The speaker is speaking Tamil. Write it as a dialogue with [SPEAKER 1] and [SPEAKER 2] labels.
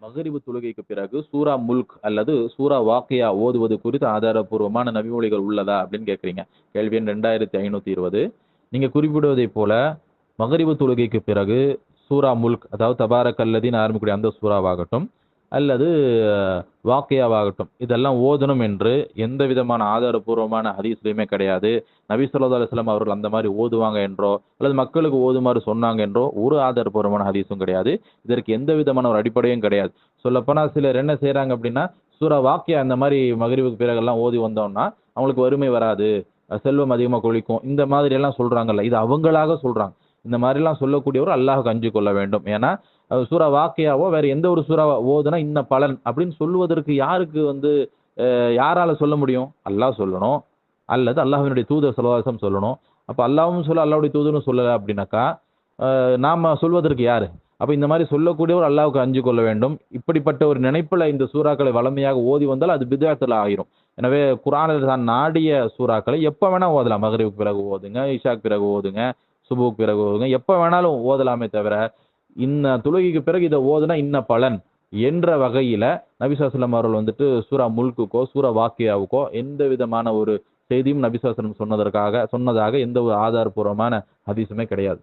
[SPEAKER 1] மகரிபு தொழுகைக்கு பிறகு சூரா முல்க் அல்லது சூரா வாக்கியா ஓதுவது குறித்து ஆதாரப்பூர்வமான நபிமொழிகள் உள்ளதா அப்படின்னு கேட்குறீங்க. கேள்வி எண் 2520. நீங்க குறிப்பிடுவதைப் போல மகரிபு தொழுகைக்கு பிறகு சூரா முல்க் அதாவது தபாரக் அல்லதீன்னு ஆரம்பிக்கக்கூடிய அந்த சூறாவாகட்டும் அல்லது வாக்கியாவாகட்டும் இதெல்லாம் ஓதணும் என்று எந்த விதமான ஆதாரப்பூர்வமான ஹதீஸ்லையுமே கிடையாது. நபி ஸல்லல்லாஹு அலைஹி வஸல்லம் அவர்கள் அந்த மாதிரி ஓதுவாங்க என்றோ அல்லது மக்களுக்கு ஓதுமாறு சொன்னாங்க என்றோ ஒரு ஆதாரப்பூர்வமான ஹதீஸும் கிடையாது. இதற்கு எந்த விதமான ஒரு அடிப்படையும் கிடையாது. சொல்லப்போனா சிலர் என்ன செய்றாங்க அப்படின்னா, சூரா வாக்கியா இந்த மாதிரி மகரிபுக்கு பிறகெல்லாம் ஓதி வந்தோம்னா அவங்களுக்கு வறுமை வராது, செல்வம் அதிகமா கொழிக்கும், இந்த மாதிரி எல்லாம் சொல்றாங்கல்ல, இது அவங்களாக சொல்றாங்க. இந்த மாதிரிலாம் சொல்லக்கூடியவர் அல்லாஹ்வுக்கு அஞ்சிக் கொள்ள வேண்டும். ஏன்னா சூரா வாக்கியாவோ வேற எந்த ஒரு சூறாவ ஓதுனா இன்ன பலன் அப்படின்னு சொல்லுவதற்கு யாருக்கு வந்து யாரால சொல்ல முடியும்? அல்லாஹ் சொல்லணும். அல்லது அல்லாஹ்வினுடைய தூதர் ஸல்லல்லாஹு அலைஹி வஸல்லம் சொல்லணும். அப்ப அல்லாஹ்வும் சொல்ல அல்லாஹ்வுடைய தூதரும் சொல்லல அப்படின்னாக்கா, நாம சொல்வதற்கு யாரு? அப்ப இந்த மாதிரி சொல்லக்கூடியவர் அல்லாஹ்வுக்கு அஞ்சிக் கொள்ள வேண்டும். இப்படிப்பட்ட ஒரு நினைப்புல இந்த சூறாக்களை வளமையாக ஓதி வந்தால் அது பித்அத்துல ஆயிரும். எனவே குர்ஆனில் தான் நாடிய சூறாக்களை எப்ப வேணா ஓதலாம். மக்ரிபுக்கு பிறகு ஓதுங்க, இஷாக்கு பிறகு ஓதுங்க, சுபுக்கு பிறகு ஓதுங்க. எப்ப வேணாலும் ஓதலாமே தவிர, இன்ன தொழுகைக்கு பிறகு இத ஓதுனா இன்ன பலன் என்ற வகையில நபி ஸல்லல்லாஹு அலைஹி வஸல்லம் அவர்கள் வந்துட்டு சூரா முல்க்குக்கோ, சூரா வாக்கியாவுக்கோ எந்த விதமான ஒரு செய்தியும் நபி ஸல்லல்லாஹு அலைஹி வஸல்லம் சொன்னதாக எந்த ஒரு ஆதாரப்பூர்வமான ஹதீஸுமே கிடையாது.